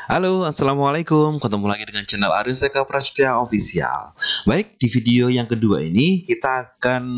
Halo, assalamualaikum. Ketemu lagi dengan channel Ariseka Prasetya Official. Baik, di video yang kedua ini kita akan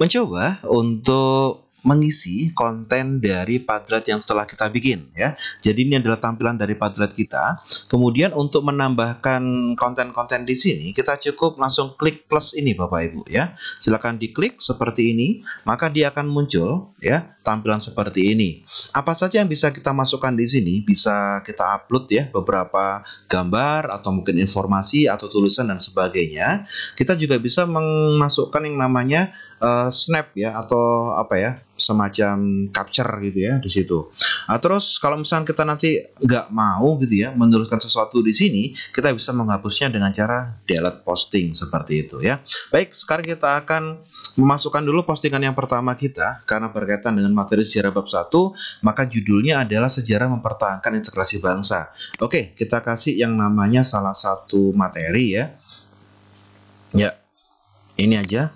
mencoba untuk mengisi konten dari Padlet yang setelah kita bikin ya. Jadi ini adalah tampilan dari Padlet kita. Kemudian untuk menambahkan konten-konten di sini kita cukup langsung klik plus ini Bapak Ibu ya. Silakan diklik seperti ini, maka dia akan muncul ya tampilan seperti ini. Apa saja yang bisa kita masukkan di sini? Bisa kita upload ya beberapa gambar atau mungkin informasi atau tulisan dan sebagainya. Kita juga bisa memasukkan yang namanya snap ya atau apa ya semacam capture gitu ya di situ. Terus kalau misalnya kita nanti nggak mau gitu ya menuliskan sesuatu di sini, kita bisa menghapusnya dengan cara delete posting seperti itu ya. Baik, sekarang kita akan memasukkan dulu postingan yang pertama kita karena berkaitan dengan materi sejarah bab 1, maka judulnya adalah sejarah mempertahankan integrasi bangsa. Oke, kita kasih yang namanya salah satu materi ya. Ya, ini aja.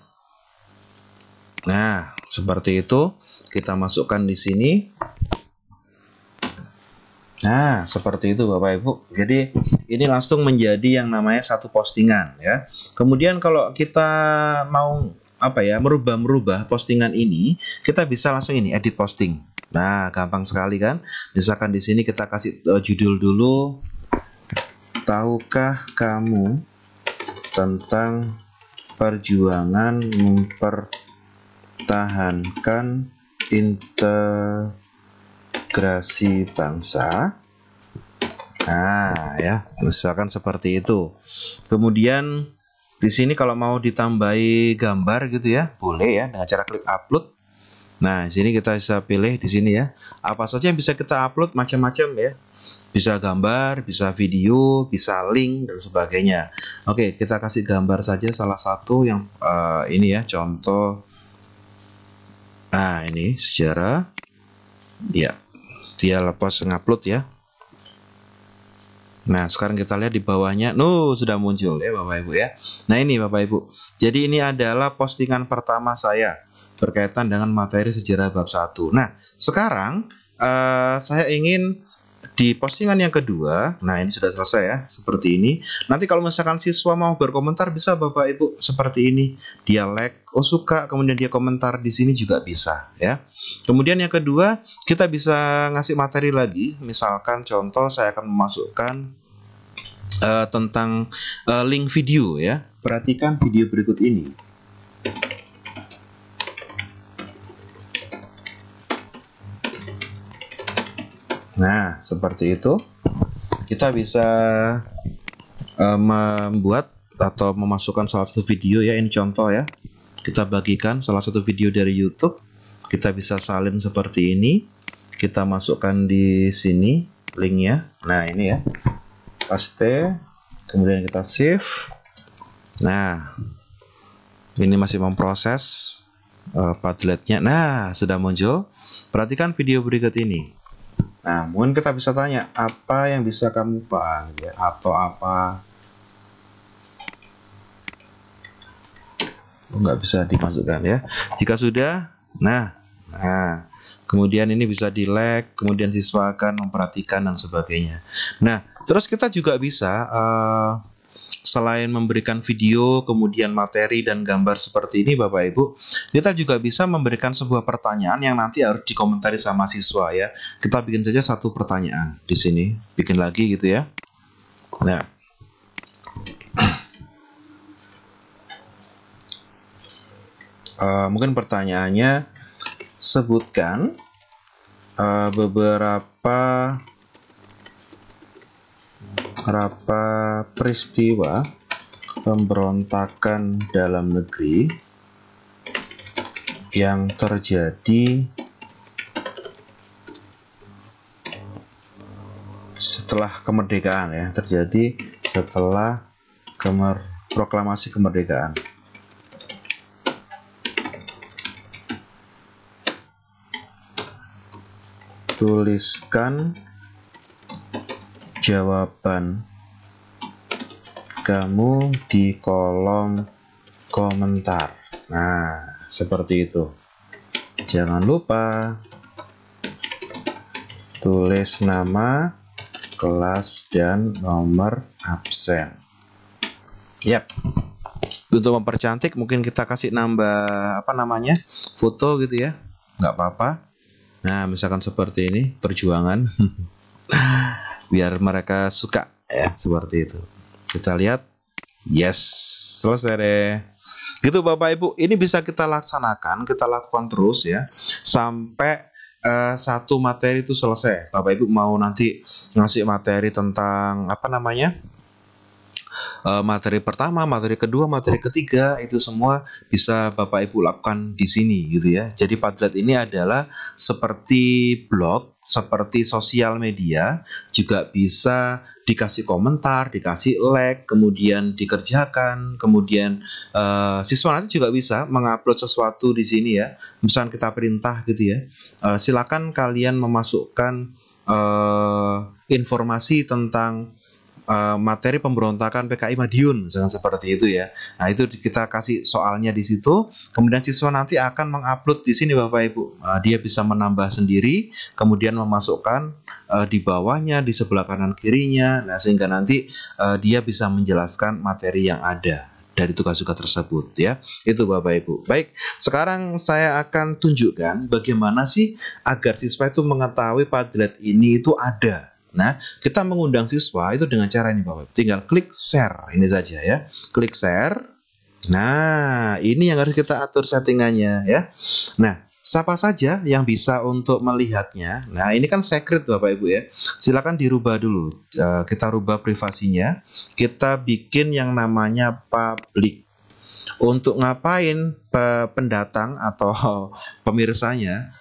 Nah, seperti itu kita masukkan di sini. Nah, seperti itu Bapak Ibu. Jadi ini langsung menjadi yang namanya satu postingan ya. Kemudian kalau kita mau apa ya, merubah postingan ini, kita bisa langsung ini edit posting. Nah, gampang sekali kan? Misalkan di sini kita kasih judul dulu. Tahukah kamu tentang perjuangan mempertahankan integrasi bangsa? Nah, ya, misalkan seperti itu. Kemudian di sini kalau mau ditambahi gambar gitu ya, boleh ya dengan cara klik upload. Nah, di sini kita bisa pilih di sini ya. Apa saja yang bisa kita upload macam-macam ya. Bisa gambar, bisa video, bisa link dan sebagainya. Oke, kita kasih gambar saja salah satu yang ini ya, contoh. Nah, ini sejarah. Ya, dia lepas ngupload ya. Nah, sekarang kita lihat di bawahnya, sudah muncul ya Bapak Ibu ya. Nah, ini Bapak Ibu. Jadi ini adalah postingan pertama saya berkaitan dengan materi sejarah bab 1. Nah, sekarang saya ingin di postingan yang kedua. Nah, ini sudah selesai ya, seperti ini. Nanti kalau misalkan siswa mau berkomentar bisa Bapak Ibu seperti ini. Dia like, oh suka, kemudian dia komentar di sini juga bisa ya. Kemudian yang kedua, kita bisa ngasih materi lagi. Misalkan contoh saya akan memasukkan tentang link video ya. Perhatikan video berikut ini. Nah, seperti itu. Kita bisa membuat atau memasukkan salah satu video ya. Ini contoh ya. Kita bagikan salah satu video dari YouTube. Kita bisa salin seperti ini. Kita masukkan di sini linknya. Nah, ini ya. Paste. Kemudian kita save. Nah, ini masih memproses Padletnya. Nah, sudah muncul. Perhatikan video berikut ini. Nah, mungkin kita bisa tanya, apa yang bisa kamu panggil atau apa? Nggak bisa dimasukkan ya. Jika sudah, nah, kemudian ini bisa di like, kemudian siswa akan memperhatikan dan sebagainya. Nah, terus kita juga bisa selain memberikan video, kemudian materi dan gambar seperti ini Bapak Ibu, kita juga bisa memberikan sebuah pertanyaan yang nanti harus dikomentari sama siswa ya. Kita bikin saja satu pertanyaan di sini, bikin lagi gitu ya. Nah, mungkin pertanyaannya, sebutkan beberapa peristiwa pemberontakan dalam negeri yang terjadi setelah kemerdekaan ya, terjadi setelah proklamasi kemerdekaan. Tuliskan jawaban kamu di kolom komentar. Nah, seperti itu. Jangan lupa tulis nama, kelas dan nomor absen. Yap. Untuk mempercantik mungkin kita kasih nambah foto gitu ya, nggak apa-apa. Nah misalkan seperti ini, perjuangan. Biar mereka suka ya, seperti itu. Kita lihat, yes, selesai deh. Gitu Bapak Ibu, ini bisa kita laksanakan, kita lakukan terus ya, sampai satu materi itu selesai. Bapak Ibu mau nanti ngasih materi tentang materi pertama, materi kedua, materi ketiga, itu semua bisa Bapak Ibu lakukan di sini gitu ya. Jadi Padlet ini adalah seperti blog, seperti sosial media, juga bisa dikasih komentar, dikasih like, kemudian dikerjakan, kemudian siswa nanti juga bisa mengupload sesuatu di sini ya. Misalnya kita perintah gitu ya, silakan kalian memasukkan informasi tentang materi pemberontakan PKI Madiun, misalkan seperti itu ya. Nah itu kita kasih soalnya di situ, kemudian siswa nanti akan mengupload di sini Bapak Ibu. Dia bisa menambah sendiri, kemudian memasukkan di bawahnya, di sebelah kanan kirinya. Nah sehingga nanti dia bisa menjelaskan materi yang ada dari tugas-tugas tersebut ya. Itu Bapak Ibu. Baik, sekarang saya akan tunjukkan bagaimana sih agar siswa itu mengetahui Padlet ini itu ada. Nah, kita mengundang siswa itu dengan cara ini Bapak. Tinggal klik share, ini saja ya. Klik share. Nah, ini yang harus kita atur settingannya ya. Nah, siapa saja yang bisa untuk melihatnya. Nah, ini kan secret Bapak Ibu ya. Silakan dirubah dulu. Kita rubah privasinya. Kita bikin yang namanya public. Untuk ngapain pendatang atau pemirsanya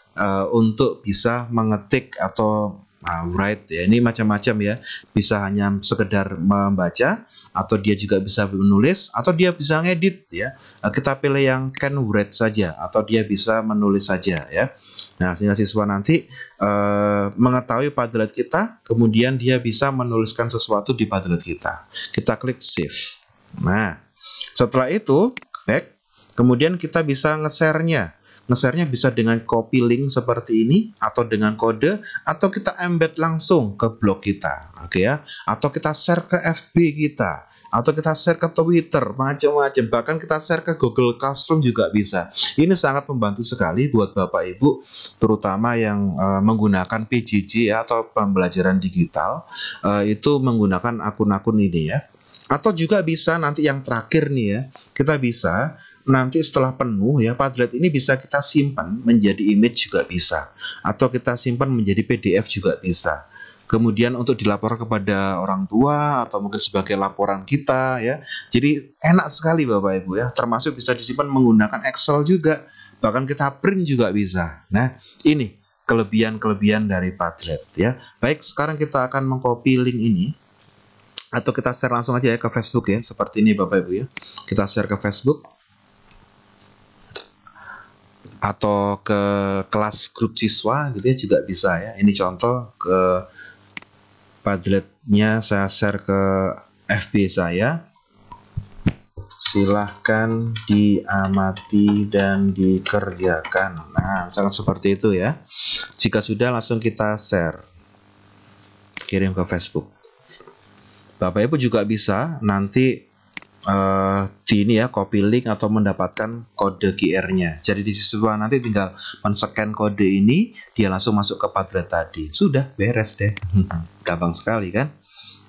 untuk bisa mengetik atau write ya, ini macam-macam ya, bisa hanya sekedar membaca atau dia juga bisa menulis atau dia bisa ngedit ya. Kita pilih yang can write saja atau dia bisa menulis saja ya. Nah sehingga siswa nanti mengetahui Padlet kita, kemudian dia bisa menuliskan sesuatu di Padlet kita. Kita klik save. Nah setelah itu back, kemudian kita bisa nge-share-nya. Nge-share-nya bisa dengan copy link seperti ini, atau dengan kode, atau kita embed langsung ke blog kita, oke ya? Atau kita share ke FB kita, atau kita share ke Twitter, macam-macam. Bahkan kita share ke Google Classroom juga bisa. Ini sangat membantu sekali buat Bapak Ibu, terutama yang menggunakan PJJ ya, atau pembelajaran digital, itu menggunakan akun-akun ini ya. Atau juga bisa nanti yang terakhir nih ya, kita bisa nanti setelah penuh ya, Padlet ini bisa kita simpan menjadi image juga bisa, atau kita simpan menjadi PDF juga bisa. Kemudian untuk dilapor kepada orang tua atau mungkin sebagai laporan kita ya. Jadi enak sekali Bapak Ibu ya, termasuk bisa disimpan menggunakan Excel juga, bahkan kita print juga bisa. Nah ini kelebihan-kelebihan dari Padlet ya. Baik, sekarang kita akan mengcopy link ini, atau kita share langsung aja ya ke Facebook ya, seperti ini Bapak Ibu ya. Kita share ke Facebook atau ke kelas grup siswa gitu ya, juga bisa ya. Ini contoh ke Padletnya, saya share ke FB saya. Silahkan diamati dan dikerjakan. Nah misalkan seperti itu ya. Jika sudah, langsung kita share, kirim ke Facebook. Bapak Ibu juga bisa nanti di ini ya, copy link atau mendapatkan kode QR-nya. Jadi di siswa nanti tinggal men-scan kode ini, dia langsung masuk ke Padlet tadi. Sudah beres deh. Gampang sekali kan?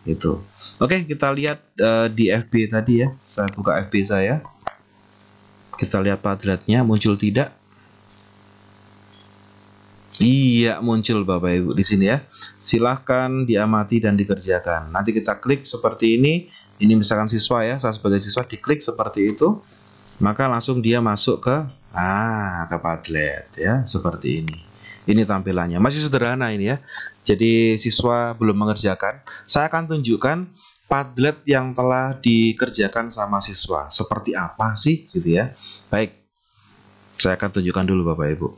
Itu. Oke, kita lihat di FB tadi ya. Saya buka FB saya. Kita lihat Padletnya muncul tidak? Iya, muncul Bapak Ibu di sini ya. Silahkan diamati dan dikerjakan. Nanti kita klik seperti ini. Ini misalkan siswa ya, saya sebagai siswa diklik seperti itu, maka langsung dia masuk ke Padlet ya, seperti ini. Ini tampilannya. Masih sederhana ini ya. Jadi siswa belum mengerjakan. Saya akan tunjukkan Padlet yang telah dikerjakan sama siswa. Seperti apa sih gitu ya. Baik. Saya akan tunjukkan dulu Bapak Ibu.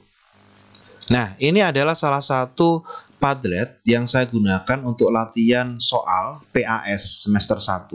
Nah, ini adalah salah satu Padlet yang saya gunakan untuk latihan soal PAS semester 1,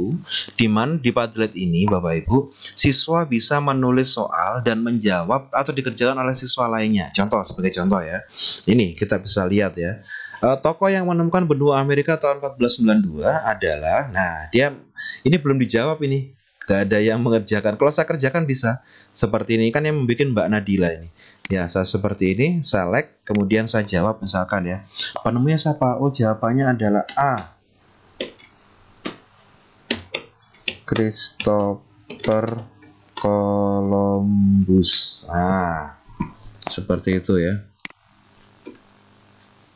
di mana di Padlet ini Bapak Ibu, siswa bisa menulis soal dan menjawab atau dikerjakan oleh siswa lainnya. Contoh, sebagai contoh ya. Ini kita bisa lihat ya. Tokoh yang menemukan benua Amerika tahun 1492 adalah, nah dia ini belum dijawab ini, gak ada yang mengerjakan. Kalau saya kerjakan bisa seperti ini kan yang membuat Mbak Nadila ini. Ya, saya seperti ini, select, kemudian saya jawab misalkan ya. Penemunya siapa? Oh, jawabannya adalah A. Christopher Columbus. Nah, seperti itu ya.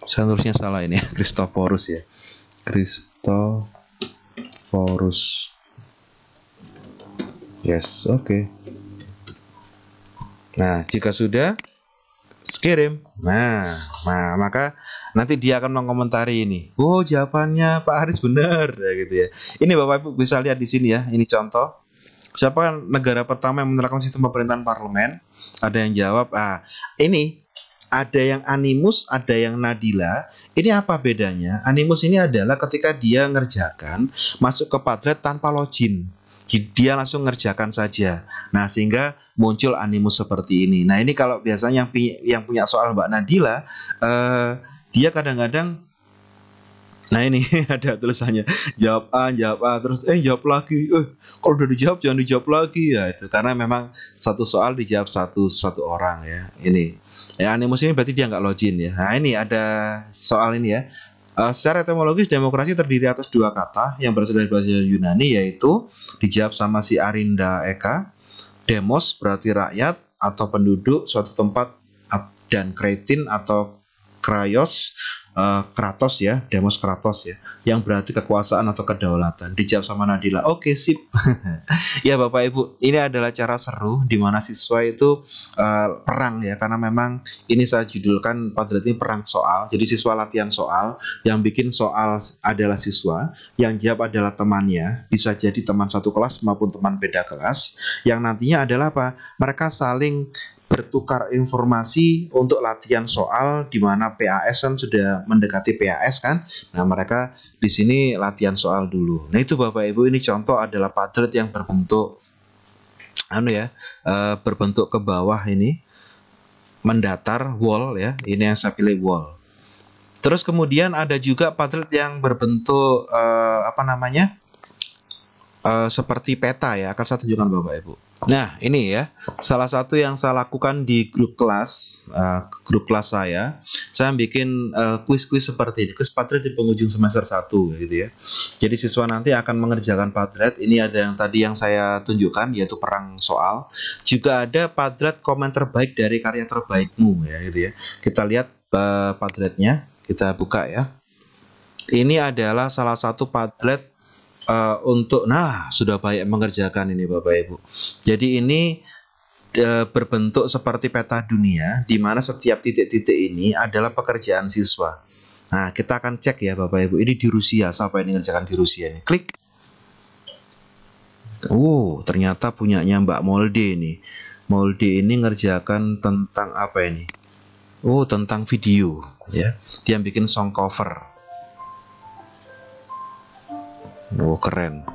Saya nulisnya salah ini, Christophorus ya. Christophorus. Yes, oke. Nah, jika sudah, kirim. Nah, maka nanti dia akan mengomentari ini. Oh, jawabannya Pak Haris benar, ya gitu ya. Ini Bapak Ibu bisa lihat di sini ya. Ini contoh. Siapa negara pertama yang menerapkan sistem pemerintahan parlemen? Ada yang jawab, ini ada yang Animus, ada yang Nadila. Ini apa bedanya? Animus ini adalah ketika dia ngerjakan masuk ke Padlet tanpa login. Dia langsung ngerjakan saja. Nah, sehingga muncul Animus seperti ini. Nah, ini kalau biasanya yang punya soal Mbak Nadila, dia kadang-kadang, nah ini ada tulisannya jawab A, terus jawab lagi. Kalau udah dijawab jangan dijawab lagi ya, itu karena memang satu soal dijawab satu orang ya. Ini ya, Animus ini berarti dia nggak login ya. Nah, ini ada soal ini ya. Secara etimologis demokrasi terdiri atas dua kata yang berasal dari bahasa Yunani, yaitu dijawab sama si Arinda Eka. Demos berarti rakyat atau penduduk suatu tempat, dan kretin atau kraios, kratos ya, demos kratos ya, yang berarti kekuasaan atau kedaulatan. Dijawab sama Nadila. Oke, sip. Ya Bapak Ibu, ini adalah cara seru di mana siswa itu perang ya, karena memang ini saya judulkan Padlet ini perang soal. Jadi siswa latihan soal, yang bikin soal adalah siswa, yang jawab adalah temannya, bisa jadi teman satu kelas maupun teman beda kelas, yang nantinya adalah apa? Mereka saling bertukar informasi untuk latihan soal, di mana PAS kan sudah mendekati PAS kan. Nah, mereka di sini latihan soal dulu. Nah, itu Bapak Ibu, ini contoh adalah Padlet yang berbentuk berbentuk ke bawah ini, mendatar, wall ya. Ini yang saya pilih wall. Terus kemudian ada juga Padlet yang berbentuk seperti peta ya, akan saya tunjukkan Bapak Ibu. Nah, ini ya, salah satu yang saya lakukan di grup kelas saya bikin kuis-kuis seperti ini, kuis Padlet di penghujung semester 1 gitu ya. Jadi siswa nanti akan mengerjakan Padlet. Ini ada yang tadi yang saya tunjukkan, yaitu perang soal. Juga ada Padlet komen terbaik dari karya terbaikmu ya gitu ya. Kita lihat Padletnya, kita buka ya. Ini adalah salah satu Padlet untuk, sudah banyak mengerjakan ini Bapak Ibu. Jadi ini berbentuk seperti peta dunia, di mana setiap titik-titik ini adalah pekerjaan siswa. Nah, kita akan cek ya Bapak Ibu. Ini di Rusia, siapa yang mengerjakan di Rusia ini? Klik. Ternyata punyanya Mbak Molde ini. Molde ini ngerjakan tentang apa ini? Tentang video ya. Dia bikin song cover. Keren.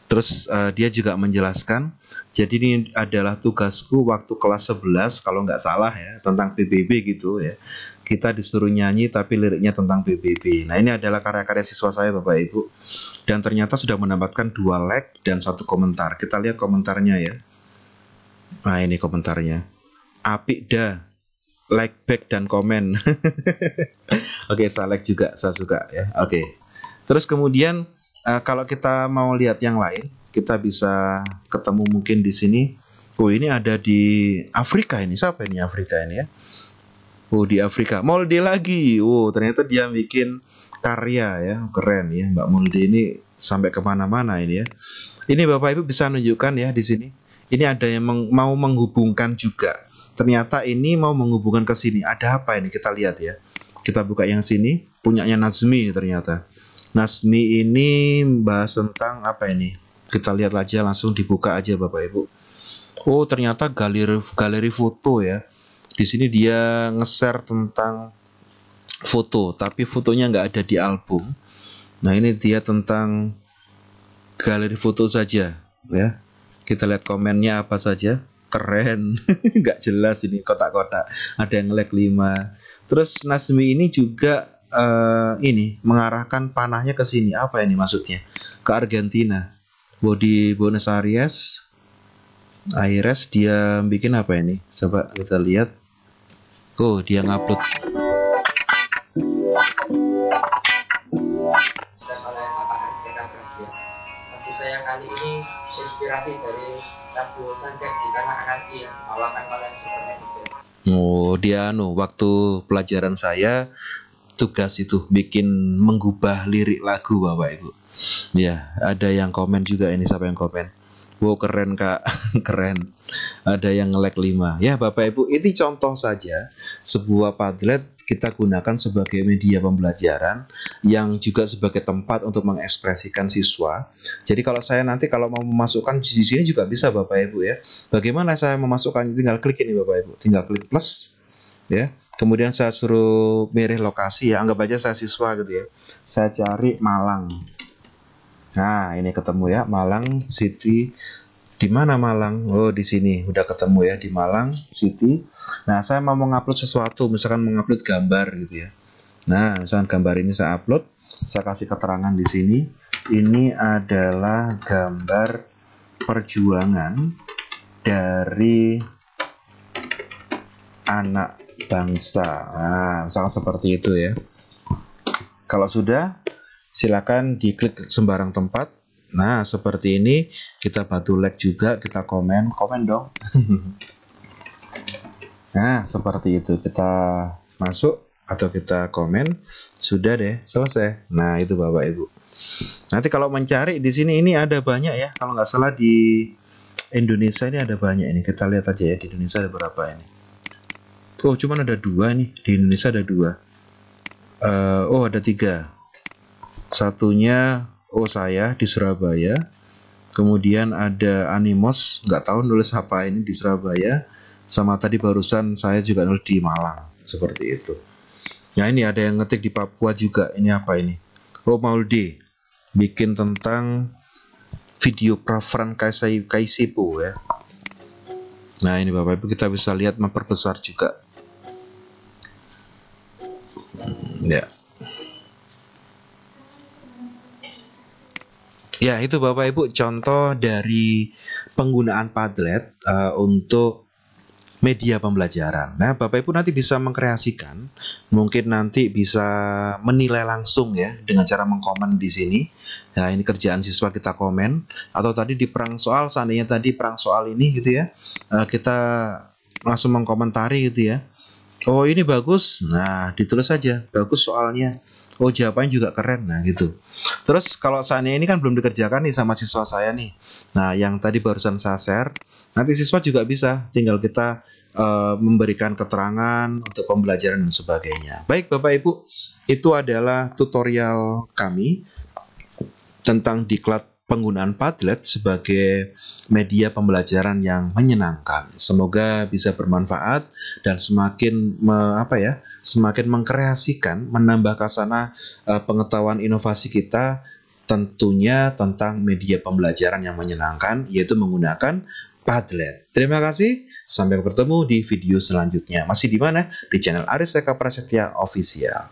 Terus dia juga menjelaskan, jadi ini adalah tugasku waktu kelas 11 kalau nggak salah ya, tentang PBB gitu ya. Kita disuruh nyanyi tapi liriknya tentang PBB. Nah, ini adalah karya-karya siswa saya Bapak Ibu. Dan ternyata sudah mendapatkan 2 like dan 1 komentar. Kita lihat komentarnya ya. Nah, ini komentarnya. Apik dah, like back dan komen. Oke, saya like juga, saya suka ya. Oke. Terus kemudian kalau kita mau lihat yang lain, kita bisa ketemu mungkin di sini. Ini ada di Afrika ini. Siapa ini Afrika ini ya? Di Afrika. Molde lagi. Ternyata dia bikin karya ya. Keren ya. Mbak Molde ini sampai kemana-mana ini ya. Ini Bapak Ibu bisa nunjukkan ya di sini. Ini ada yang mau menghubungkan juga. Ternyata ini mau menghubungkan ke sini. Ada apa ini? Kita lihat ya. Kita buka yang sini. Punyanya Nazmi ternyata. Nazmi ini bahas tentang apa ini? Kita lihat aja, langsung dibuka aja Bapak Ibu. Ternyata galeri foto ya. Di sini dia nge-share tentang foto, tapi fotonya nggak ada di album. Nah, ini dia tentang galeri foto saja ya. Kita lihat komennya apa saja. Keren. Nggak jelas ini kotak-kotak. Ada yang like 5. Terus Nazmi ini juga ini mengarahkan panahnya ke sini. Apa ini maksudnya? Ke Argentina. Di Buenos Aires. Dia bikin apa ini? Coba kita lihat. Oh, dia ngupload. Lagu saya kali ini inspirasi dari lagu Sunset di Tanah Anarki yang bawakan oleh Superman. Oh, dia waktu pelajaran saya tugas itu bikin menggubah lirik lagu Bapak Ibu. Ya, ada yang komen juga ini, siapa yang komen? Wow, keren Kak, keren. Ada yang nge-like 5. Ya Bapak Ibu, ini contoh saja sebuah Padlet kita gunakan sebagai media pembelajaran yang juga sebagai tempat untuk mengekspresikan siswa. Jadi kalau saya nanti kalau mau memasukkan di sini juga bisa Bapak Ibu ya. Bagaimana saya memasukkan? Tinggal klik ini Bapak Ibu, tinggal klik plus ya. Kemudian saya suruh milih lokasi ya, anggap aja saya siswa gitu ya. Saya cari Malang. Nah, ini ketemu ya, Malang City. Di mana Malang? Oh, di sini udah ketemu ya, di Malang City. Nah, saya mau mengupload sesuatu, misalkan mengupload gambar gitu ya. Nah, misalkan gambar ini saya upload, saya kasih keterangan di sini. Ini adalah gambar perjuangan dari anak bangsa. Nah, misalkan seperti itu ya. Kalau sudah, silakan diklik sembarang tempat. Nah, seperti ini kita bantu like juga, kita komen dong. Nah, seperti itu kita masuk atau kita komen, sudah deh, selesai. Nah, itu Bapak Ibu. Nanti kalau mencari di sini ini ada banyak ya. Kalau nggak salah di Indonesia ini ada banyak ini. Kita lihat aja ya, di Indonesia ada berapa ini. Oh, cuman ada 2 nih. Di Indonesia ada 2. Oh, ada 3. Satunya saya di Surabaya. Kemudian ada Animos, nggak tahu nulis apa ini, di Surabaya. Sama tadi barusan saya juga nulis di Malang, seperti itu. Ya, ini ada yang ngetik di Papua juga. Ini apa ini? Oh, Maulde bikin tentang video Prafran Kaisipo ya. Nah, ini Bapak Ibu kita bisa lihat memperbesar juga. Ya. Ya, itu Bapak Ibu contoh dari penggunaan Padlet untuk media pembelajaran. Nah, Bapak Ibu nanti bisa mengkreasikan, mungkin nanti bisa menilai langsung ya dengan cara mengkomen di sini. Nah, ini kerjaan siswa kita komen, atau tadi di perang soal, seandainya tadi perang soal ini gitu ya, kita langsung mengkomentari gitu ya. Oh, ini bagus. Nah, ditulis saja, bagus soalnya. Oh, jawabannya juga keren. Nah, gitu. Terus kalau seandainya ini kan belum dikerjakan nih sama siswa saya nih. Nah, yang tadi barusan saya share, nanti siswa juga bisa, tinggal kita memberikan keterangan untuk pembelajaran dan sebagainya. Baik Bapak Ibu, itu adalah tutorial kami tentang diklat penggunaan Padlet sebagai media pembelajaran yang menyenangkan. Semoga bisa bermanfaat dan semakin semakin mengkreasikan, menambah kasana pengetahuan inovasi kita, tentunya tentang media pembelajaran yang menyenangkan, yaitu menggunakan Padlet. Terima kasih, sampai bertemu di video selanjutnya. Masih di mana? Di channel Aris Eka Prasetya Official.